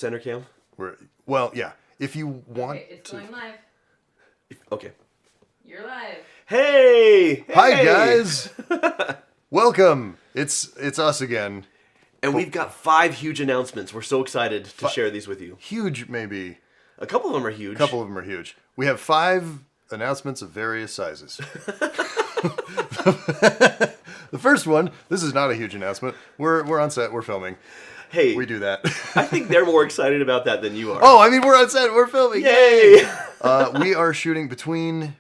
Center cam? Yeah. If you want Okay, it's going live. Okay. You're live. Hey! Hi, guys! Welcome! It's us again. And we've got 5 huge announcements. We're so excited to share these with you. Huge, maybe. A couple of them are huge. A couple of them are huge. We have 5 announcements of various sizes. The first one, this is not a huge announcement. We're on set, we're filming. Hey. We do that. I think they're more excited about that than you are. Oh, I mean, we're on set, we're filming. Yay! We are shooting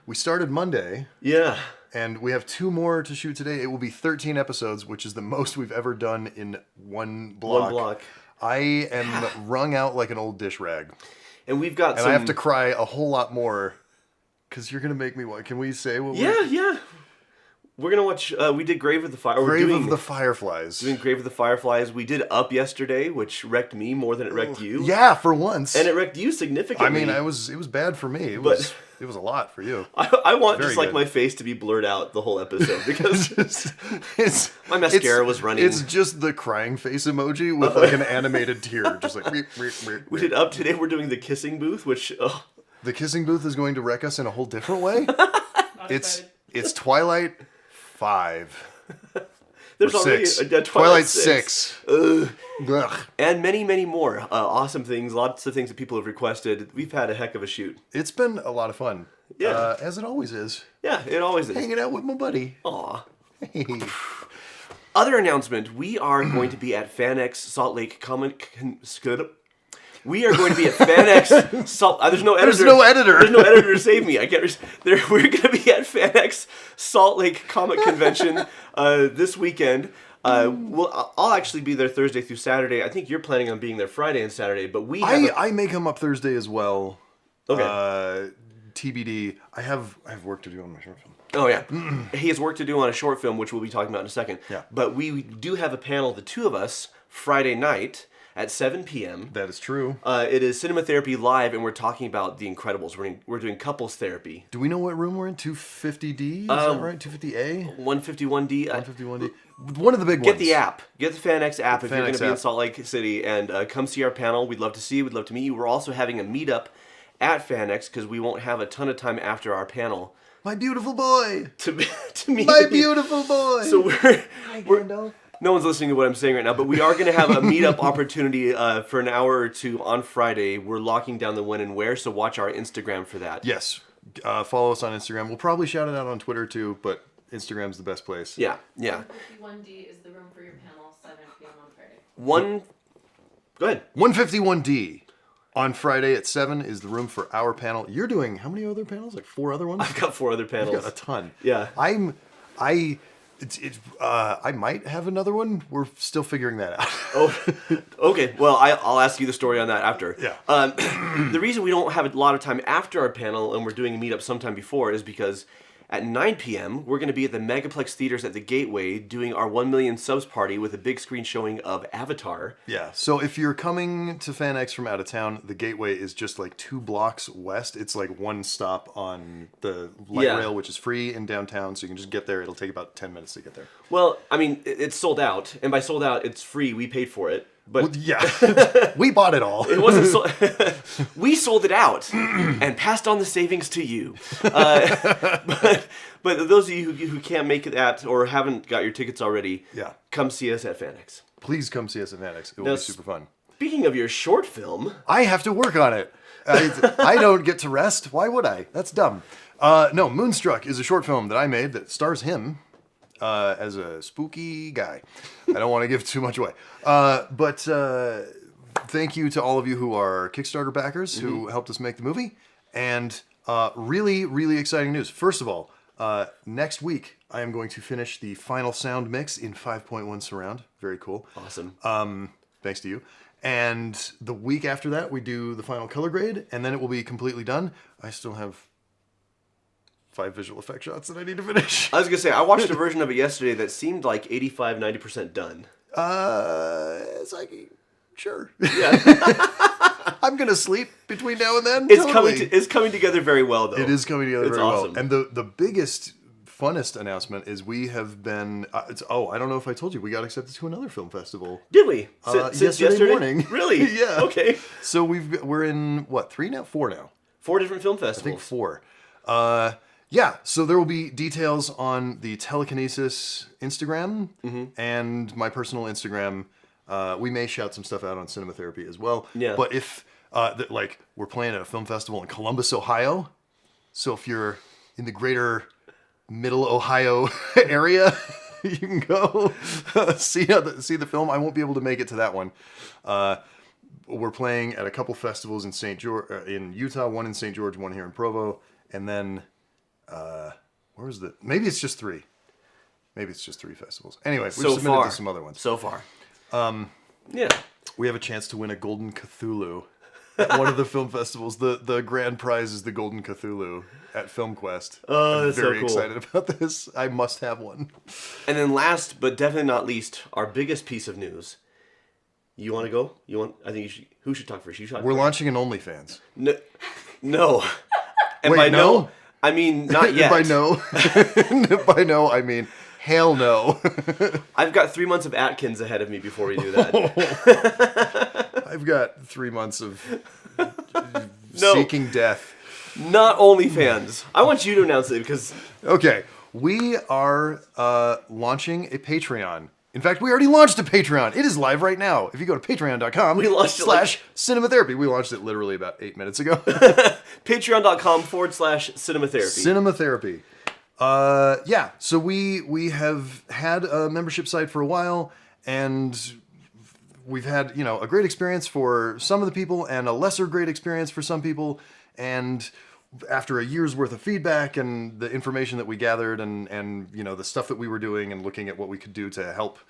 we started Monday. Yeah. And we have 2 more to shoot today. It will be 13 episodes, which is the most we've ever done in one block. One block. I am wrung out like an old dish rag. And we've got I have to cry a whole lot more, because you're going to make me... Can we say what Yeah. We're going to watch... we did Grave of the Fire. Grave of the Fireflies. Doing Grave of the Fireflies. We did Up yesterday, which wrecked me more than it wrecked you. Yeah, for once. And it wrecked you significantly. I mean, it was bad for me. It was a lot for you. I want Very just like good. my face to be blurred out the whole episode because my mascara was running. It's just the crying face emoji with like an animated tear, just like. We did Up today. We're doing the kissing booth, which the kissing booth is going to wreck us in a whole different way. It's Twilight 5. there's already 6. a Twilight 6. Ugh. And many, many more awesome things. Lots of things that people have requested. We've had a heck of a shoot. It's been a lot of fun. Yeah. As it always is. Yeah, it always is. Hanging out with my buddy. Aw. Hey. Other announcement: we are going to be at FanX Salt Lake We are going to be at FanX Salt. There's no editor. There's no editor. There's no editor to save me. I can't. We're going to be at FanX Salt Lake Comic Convention this weekend. I'll actually be there Thursday through Saturday. I think you're planning on being there Friday and Saturday, but I may come up Thursday as well. Okay. TBD. I have work to do on my short film. Oh, yeah. He has work to do on a short film, which we'll be talking about in a second. Yeah. But we do have a panel, the 2 of us, Friday night at 7 p.m. That is true. It is Cinema Therapy Live, and we're talking about The Incredibles. We're doing couples therapy. Do we know what room we're in? 250D? Is that right? 250A? 151D. 151D. One of the big ones. Get the app. Get the FanX app if you're going to be in app. Salt Lake City, and come see our panel. We'd love to see you. We'd love to meet you. We're also having a meetup at FanX because we won't have a ton of time after our panel. My beautiful boy! To meet My you. beautiful boy! So Hi, Gandalf. no one's listening to what I'm saying right now, but we are going to have a meetup opportunity for an hour or 2 on Friday. We're locking down the when and where, so watch our Instagram for that. Yes. Follow us on Instagram. We'll probably shout it out on Twitter too, but Instagram's the best place. Yeah. 151D is the room for your panel, 7 p.m. on Friday. Go ahead. 151D on Friday at 7 is the room for our panel. You're doing how many other panels? Like 4 other ones? I've got 4 other panels. You've got a ton. Yeah. I might have another one. We're still figuring that out. Oh, okay. Well, I'll ask you the story on that after. Yeah. The reason we don't have a lot of time after our panel and we're doing a meetup sometime before is because at 9 p.m., we're going to be at the Megaplex Theaters at the Gateway doing our 1 million subs party with a big screen showing of Avatar. Yeah, so if you're coming to FanX from out of town, the Gateway is just like 2 blocks west. It's like one stop on the light rail, which is free in downtown, so you can just get there. It'll take about 10 minutes to get there. Well, I mean, it's sold out, and by sold out, it's free. We paid for it. But Well, yeah, we bought it all. It wasn't sold. We sold it out and passed on the savings to you. But those of you who can't make that or haven't got your tickets already, come see us at FanX. Please come see us at FanX. It will be super fun. Speaking of your short film, I have to work on it. I don't get to rest. Why would I? That's dumb. No, Moonstruck is a short film that I made that stars him as a spooky guy. I don't want to give too much away. But thank you to all of you who are Kickstarter backers who helped us make the movie. And really, really exciting news. First of all, next week I am going to finish the final sound mix in 5.1 surround. Very cool. Awesome. Thanks to you. And the week after that, we do the final color grade, and then it will be completely done. I still have 5 visual effect shots that I need to finish. I was going to say, I watched a version of it yesterday that seemed like 85-90% done. It's like, sure. Yeah. I'm going to sleep between now and then. It's coming together very well, though. It is coming together very awesome. well. And the biggest funnest announcement is we have been. I don't know if I told you, we got accepted to another film festival. Did we? Since yesterday morning. Really? Yeah. Okay. So we're in what, 3 now? 4 now. 4 different film I festivals. think 4. Yeah, so there will be details on the Telekinesis Instagram and my personal Instagram. We may shout some stuff out on Cinema Therapy as well. Yeah. But if, we're playing at a film festival in Columbus, Ohio. So if you're in the greater middle Ohio area, you can go see the film. I won't be able to make it to that one. We're playing at a couple festivals in in Utah, one in St. George, one here in Provo, and then maybe it's just 3. Maybe it's just 3 festivals. Anyway, we've submitted to some other ones. So far. Yeah. We have a chance to win a Golden Cthulhu at one of the film festivals. The grand prize is the Golden Cthulhu at FilmQuest. Oh, that's I'm very so cool. excited about this. I must have one. And then last, but definitely not least, our biggest piece of news. You want to go? I think you should. Who should talk first? You should talk We're first. launching an OnlyFans. No. And Wait, by no? I mean not yet. By no, I mean hell no. I've got 3 months of Atkins ahead of me before we do that. I've got 3 months of No. seeking death. Not OnlyFans. I want you to announce it because Okay, we are launching a Patreon. In fact, we already launched a Patreon. It is live right now. If you go to patreon.com We launched it /cinematherapy. We launched it literally about 8 minutes ago. patreon.com/cinematherapy. Cinematherapy. Yeah, so we have had a membership site for a while, and we've had, a great experience for some of the people and a lesser great experience for some people. And after a year's worth of feedback and the information that we gathered and the stuff that we were doing and looking at what we could do to help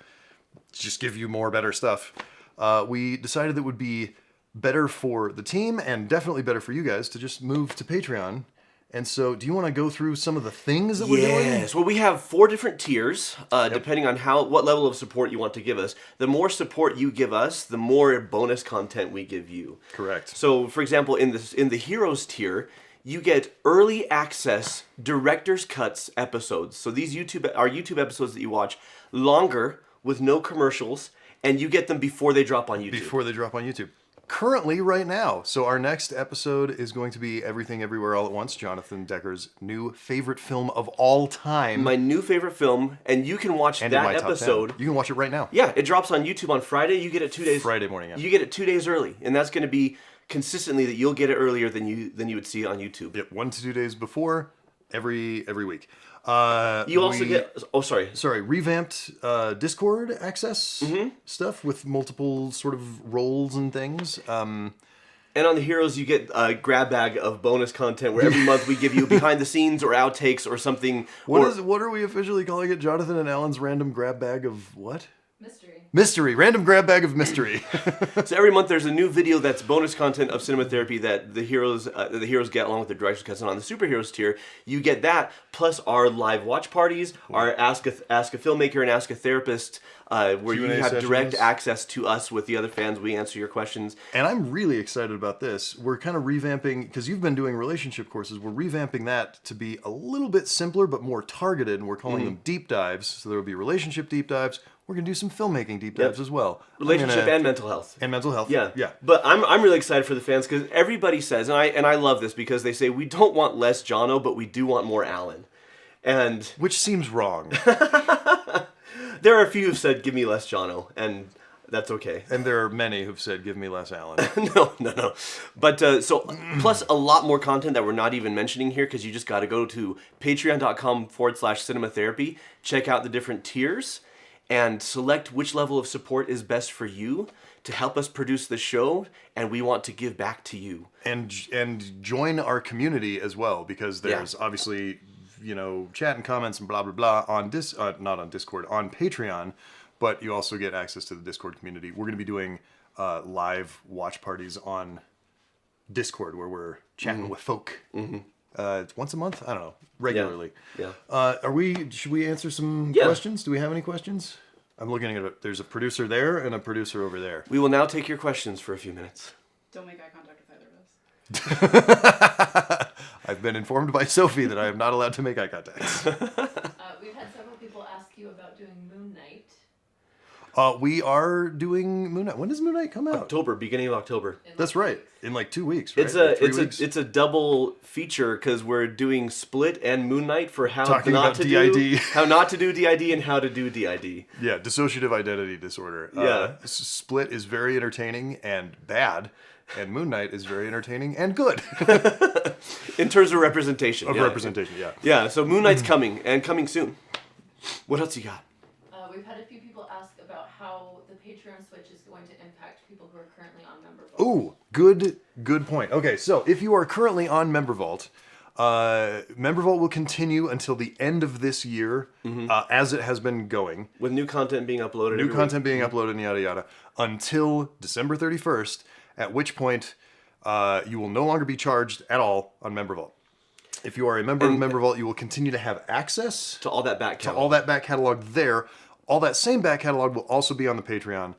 just give you more better stuff, we decided that it would be better for the team and definitely better for you guys to just move to Patreon. And so, do you want to go through some of the things that we're doing? Yes. Well, we have 4 different tiers, depending on what level of support you want to give us. The more support you give us, the more bonus content we give you. Correct. So, for example, in the Heroes tier, you get early access director's cuts episodes. So these are YouTube episodes that you watch longer with no commercials, and you get them before they drop on YouTube. Currently, right now. So our next episode is going to be Everything Everywhere All at Once, Jonathan Decker's new favorite film of all time. My new favorite film, and you can watch And in my that top 10. episode. You can watch it right now. Yeah, it drops on YouTube on Friday. You get it 2 days. Friday morning, yeah. You get it 2 days early, and that's going to be consistently that you'll get it earlier than you would see it on YouTube. Yep, 1 to 2 days before every week. You also get revamped Discord access stuff with multiple sort of roles and things. And on the Heroes, you get a grab bag of bonus content where every month we give you behind the scenes or outtakes or something. What are we officially calling it? Jonathan and Alan's random grab bag of what? Mystery. Random grab bag of mystery. So every month there's a new video that's bonus content of Cinema Therapy that the heroes get along with their director's cuts. And on the Superheroes tier, you get that plus our live watch parties, our Ask a Filmmaker and Ask a Therapist, where Q&A you have sessions. direct access to us with the other fans. We answer your questions. And I'm really excited about this. We're kind of revamping, because you've been doing relationship courses, we're revamping that to be a little bit simpler but more targeted, and we're calling them deep dives. So there will be relationship deep dives. We're going to do some filmmaking deep dives as well. Relationship and mental health. And mental health. Yeah. Yeah. But I'm really excited for the fans because everybody says, and I love this because they say, we don't want less Jono, but we do want more Alan. And Which seems wrong. there are a few who've said, give me less Jono, and that's okay. And there are many who've said, give me less Alan. No. But plus a lot more content that we're not even mentioning here because you just got to go to patreon.com/cinematherapy, check out the different tiers, and select which level of support is best for you to help us produce the show, and we want to give back to you. And join our community as well, because there's obviously, chat and comments and blah, blah, blah on not on Discord, on Patreon, but you also get access to the Discord community. We're going to be doing live watch parties on Discord where we're chatting with folk. It's once a month? I don't know. Regularly. Yeah. Should we answer some questions? Do we have any questions? I'm looking at it. There's a producer there and a producer over there. We will now take your questions for a few minutes. Don't make eye contact with either of us. I've been informed by Sophie that I am not allowed to make eye contact. We are doing Moon Knight. When does Moon Knight come out? October, beginning of October. That's right. In like 2 weeks, right? It's Like 3 a weeks? it's a double feature because we're doing Split and Moon Knight for how Talking not about to DID. do how not to do DID and how to do DID. Yeah, dissociative identity disorder. Yeah. Split is very entertaining and bad, and Moon Knight is very entertaining and good. In terms of representation. Of yeah. representation, yeah. Yeah, so Moon Knight's coming and coming soon. What else you got? We've had a few people ask about how the Patreon switch is going to impact people who are currently on Member Vault. Ooh, good point. Okay, so if you are currently on Member Vault, Member Vault will continue until the end of this year, as it has been going. With new content being uploaded. New every content being uploaded and yada yada, until December 31st, at which point you will no longer be charged at all on Member Vault. If you are a member of Member Vault, you will continue to have access to all that back catalog. all that back catalog there. All that same back catalog will also be on the Patreon.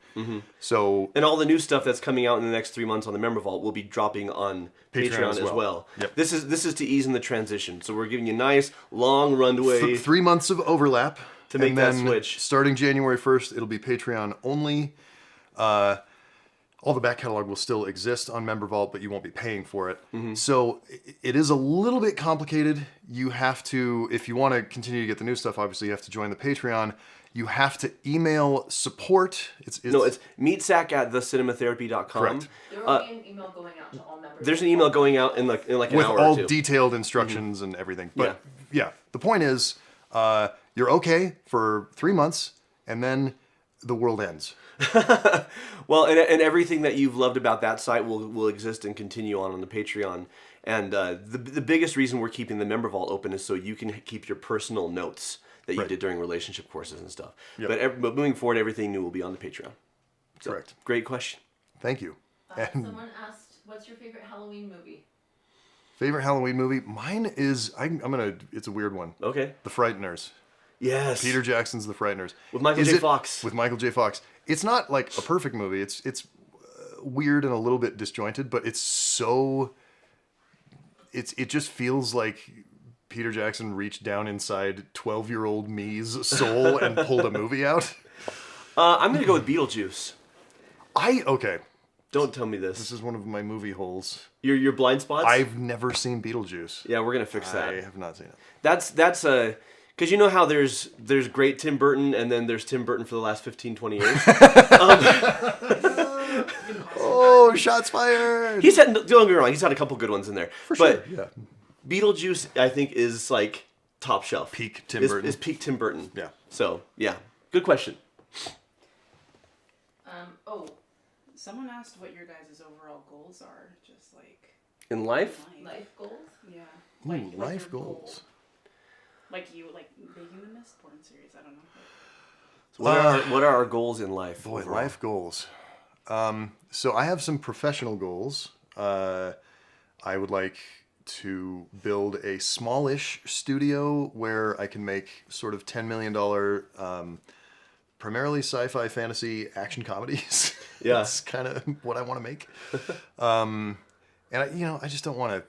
So And all the new stuff that's coming out in the next 3 months on the Member Vault will be dropping on Patreon as well. Yep. This is to ease in the transition. So we're giving you a nice long runway. 3 months of overlap To make and that then switch. Starting January 1st, it'll be Patreon only. All the back catalog will still exist on Member Vault, but you won't be paying for it. So it is a little bit complicated. You have to, if you want to continue to get the new stuff, obviously you have to join the Patreon. You have to email support. It's meetsack@thecinematherapy.com. Correct. There will be an email going out to all members. There's an email going out in like an with hour all or two. detailed instructions and everything. But yeah, the point is, you're okay for 3 months, and then the world ends. Well, and everything that you've loved about that site will exist and continue on the Patreon. And the biggest reason we're keeping the Member Vault open is so you can keep your personal notes that you did during relationship courses and stuff. Yep. But moving forward, everything new will be on the Patreon. So, Correct. Great question. Thank you. And Someone asked, what's your favorite Halloween movie? favorite Halloween movie? Mine is, it's a weird one. Okay. The Frighteners. Yes. Peter Jackson's The Frighteners. With Michael Is J. it- Fox. With Michael J. Fox. It's not like a perfect movie. It's weird and a little bit disjointed, but it's so... It just feels like Peter Jackson reached down inside 12-year-old me's soul and pulled a movie out. I'm going to go with Beetlejuice. Okay. Don't tell me this. This is one of my movie holes. Your blind spots? I've never seen Beetlejuice. Yeah, we're going to fix that. I have not seen it. That's a... Because you know how there's great Tim Burton and then there's Tim Burton for the last 15, 20 years? Oh, shots fired! He's had, don't get me wrong, he's had a couple good ones in there. For but sure, yeah. Beetlejuice, I think, is like top shelf. Peak Tim Burton. Is peak Tim Burton. Yeah. So, yeah. Good question. Someone asked what your guys' overall goals are, just like In life? Life goals? Yeah. Ooh, Like life your goal. goals. Like making the Mistborn series. I don't know. So what are our goals in life? Boy, overall? life goals. So I have some professional goals. I would like to build a smallish studio where I can make sort of $10 million, primarily sci-fi, fantasy, action comedies. Yeah. That's kind of what I want to make. And I just don't want to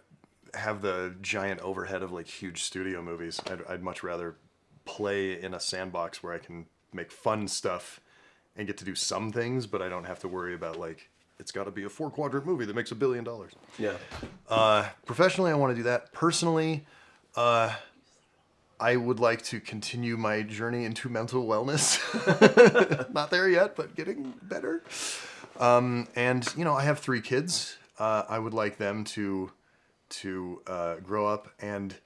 have the giant overhead of like huge studio movies. I'd much rather play in a sandbox where I can make fun stuff and get to do some things, but I don't have to worry about like, it's got to be a 4-quadrant movie that makes $1 billion. Yeah. Professionally, I want to do that. Personally, I would like to continue my journey into mental wellness. Not there yet, but getting better. And I have 3 kids. I would like them to grow up and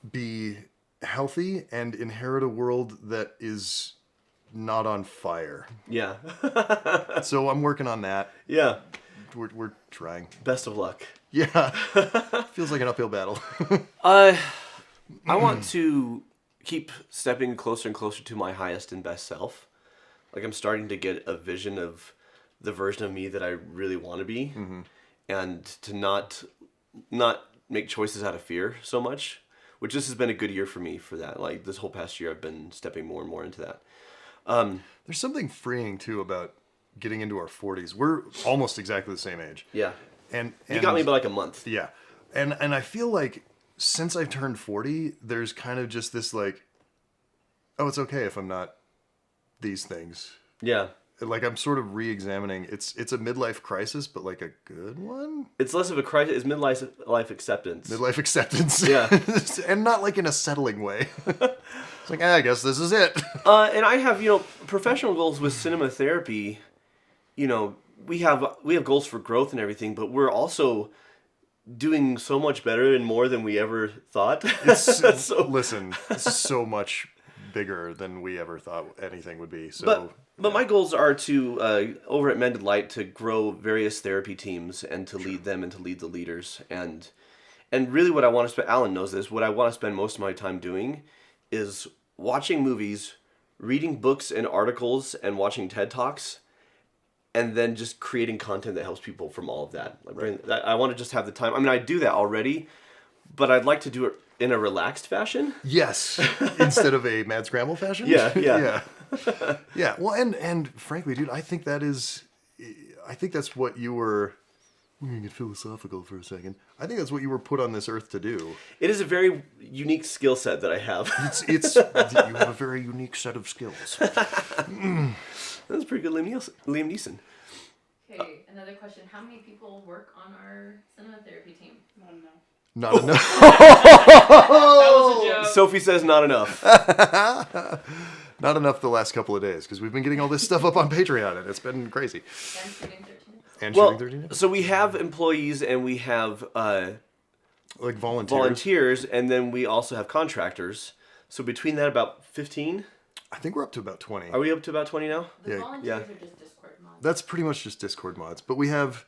be healthy and inherit a world that is not on fire. Yeah. So I'm working on that. Yeah. We're trying. Best of luck. Yeah. Feels like an uphill battle. I want to keep stepping closer and closer to my highest and best self. Like I'm starting to get a vision of the version of me that I really want to be, and to not make choices out of fear so much. Which this has been a good year for me for that. Like this whole past year, I've been stepping more and more into that. There's something freeing too about getting into our 40s. We're almost exactly the same age. Yeah. And You got me by like a month. Yeah. And I feel like since I've turned 40, there's kind of just this like, oh, it's okay if I'm not these things. Yeah. Like I'm sort of re-examining. It's a midlife crisis, but like a good one. It's less of a crisis. It's life acceptance. Midlife acceptance. Yeah. And not like in a settling way. It's like, I guess this is it. And I have, professional goals with cinema therapy. We have goals for growth and everything, but we're also doing so much better and more than we ever thought. Listen, this is so much bigger than we ever thought anything would be. So, but my goals are to over at Mended Light to grow various therapy teams and to lead them and to lead the leaders and really what I want to spend. Alan knows this. What I want to spend most of my time doing is watching movies, reading books and articles, and watching TED Talks. And then just creating content that helps people from all of that. I want to just have the time. I mean, I do that already, but I'd like to do it in a relaxed fashion. Yes, instead of a mad scramble fashion. Yeah. Yeah. Well, and frankly, dude, I think that's what you were. I'm gonna get philosophical for a second. I think that's what you were put on this earth to do. It is a very unique skill set that I have. It's you have a very unique set of skills. That's pretty good, Liam Neeson. Okay, another question. How many people work on our cinema therapy team? Not enough. That was a joke. Sophie says not enough. Not enough the last couple of days because we've been getting all this stuff up on Patreon and it's been crazy. And shooting 13 episodes. And Well, shooting 13 episodes. so we have employees and we have Like volunteers, and then we also have contractors. So between that, about 15. I think we're up to about 20. Are we up to about 20 now? The Yeah. volunteers are just Discord mods. That's pretty much just Discord mods. But we have,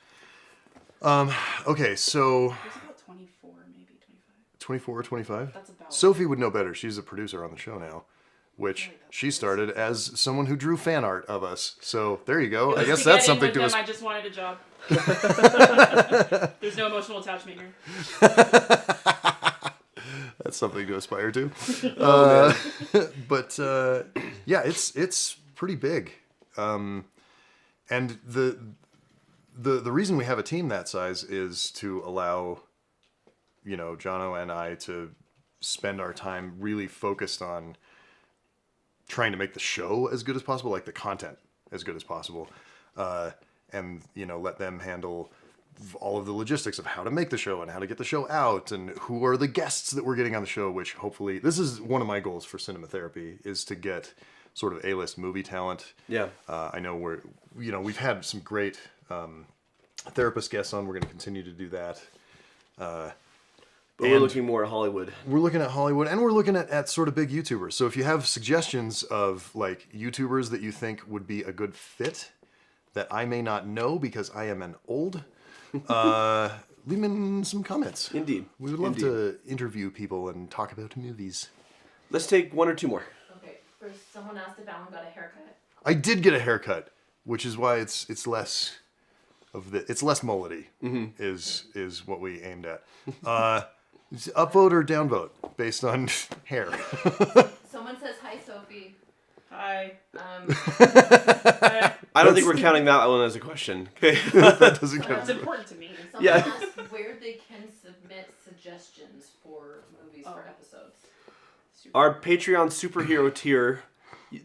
okay, so There's about 24, maybe 25. 24 or 25? That's about. Sophie would know better. She's a producer on the show now, which she started as someone who drew fan art of us. So there you go. I guess that's something to us. I just wanted a job. There's no emotional attachment here. That's something to aspire to. But yeah, it's pretty big. And the reason we have a team that size is to allow, Jono and I to spend our time really focused on trying to make the show as good as possible, like the content as good as possible, and let them handle all of the logistics of how to make the show and how to get the show out and who are the guests that we're getting on the show, which hopefully this is one of my goals for cinema therapy is to get sort of A-list movie talent. Yeah. I know we've had some great therapist guests on. We're going to continue to do that. But we're looking more at Hollywood. We're looking at Hollywood and we're looking at sort of big YouTubers. So if you have suggestions of like YouTubers that you think would be a good fit that I may not know because I am an old, leave them in some comments. Indeed. We would love to interview people and talk about movies. Let's take one or two more. Okay, first someone asked if Alan got a haircut. I did get a haircut, which is why it's less mullety is what we aimed at. Upvote or downvote based on hair. Someone says, hi, Sophie. Hi. I don't think we're counting that one as a question. Okay. That doesn't count. That's important to me. Someone Yeah. asked where they can submit suggestions for movies for episodes. Our Patreon superhero tier,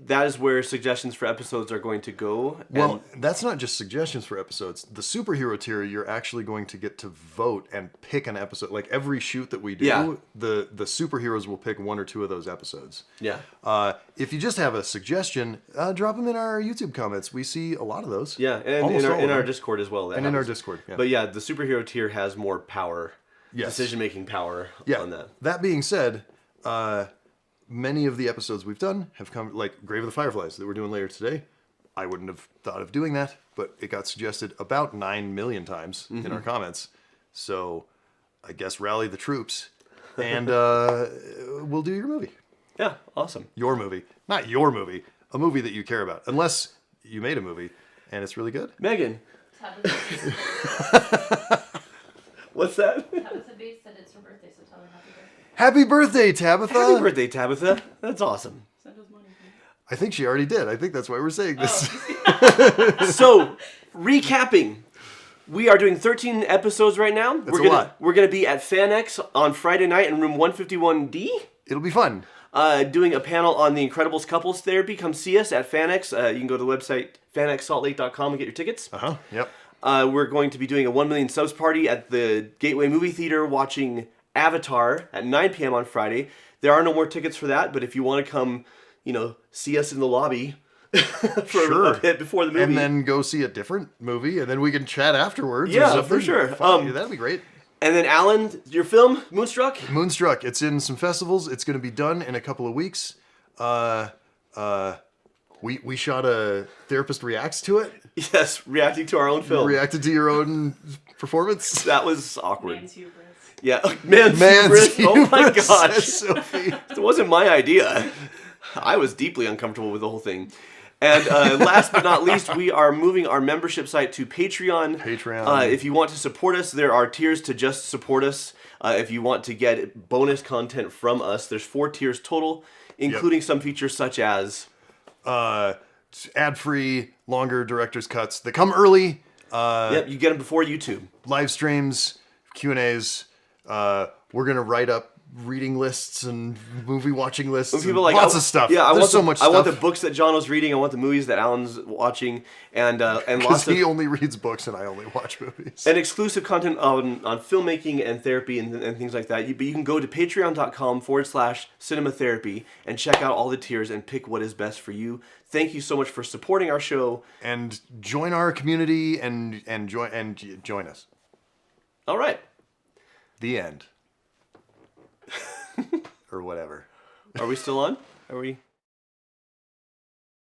that is where suggestions for episodes are going to go. Well, that's not just suggestions for episodes. The superhero tier, you're actually going to get to vote and pick an episode. Like every shoot that we do, Yeah. the superheroes will pick one or two of those episodes. Yeah. If you just have a suggestion, drop them in our YouTube comments. We see a lot of those. Yeah, and Almost all in of our them. Discord as well. And in our Discord, yeah. But yeah, the superhero tier has more power, Yes. decision-making power Yeah. on that. That being said, many of the episodes we've done have come, like Grave of the Fireflies that we're doing later today. I wouldn't have thought of doing that, but it got suggested about 9 million times in our comments. So I guess rally the troops and we'll do your movie. Yeah, awesome. Your movie. Not your movie. A movie that you care about. Unless you made a movie and it's really good. Megan, Tabitha what's that? Bates said it's her birthday, so tell her happy birthday. Happy birthday, Tabitha! Happy birthday, Tabitha. That's awesome. Send us money. I think she already did. I think that's why we're saying this. So, recapping. We are doing 13 episodes right now. That's a lot. We're gonna be at FanX on Friday night in room 151D. It'll be fun. doing a panel on The Incredibles Couples Therapy. Come see us at FanX. You can go to the website fanxsaltlake.com and get your tickets. Yep. We're going to be doing a 1 million subs party at the Gateway Movie Theater watching Avatar at 9 p.m. on Friday. There are no more tickets for that, but if you want to come, see us in the lobby for a bit before the movie. And then go see a different movie, and then we can chat afterwards. Yeah, or something. for sure. Fun. That'd be great. And then, Alan, your film, Moonstruck? Moonstruck. It's in some festivals. It's going to be done in a couple of weeks. We shot a Therapist Reacts to it. Yes, reacting to our own film. Reacted to your own performance. That was awkward. Man's hubris. Yeah, man's hubris. Oh my hubris, gosh. says Sophie. It wasn't my idea. I was deeply uncomfortable with the whole thing. And last but not least, we are moving our membership site to Patreon. If you want to support us, there are tiers to just support us. If you want to get bonus content from us, there's 4 tiers total, including some features such as... ad-free, longer director's cuts that come early. Yep, you get them before YouTube. Live streams, Q&As. We're going to write up reading lists and movie watching lists. When people and like, lots of stuff. Yeah, There's so much I stuff. want the books that John was reading. I want the movies that Alan's watching, and Because lots of he only reads books and I only watch movies. and exclusive content on filmmaking and therapy and things like that. But you can go to patreon.com/cinematherapy and check out all the tiers and pick what is best for you. Thank you so much for supporting our show. And join our community and join us. All right. The end. Or whatever. Are we still on? Are we?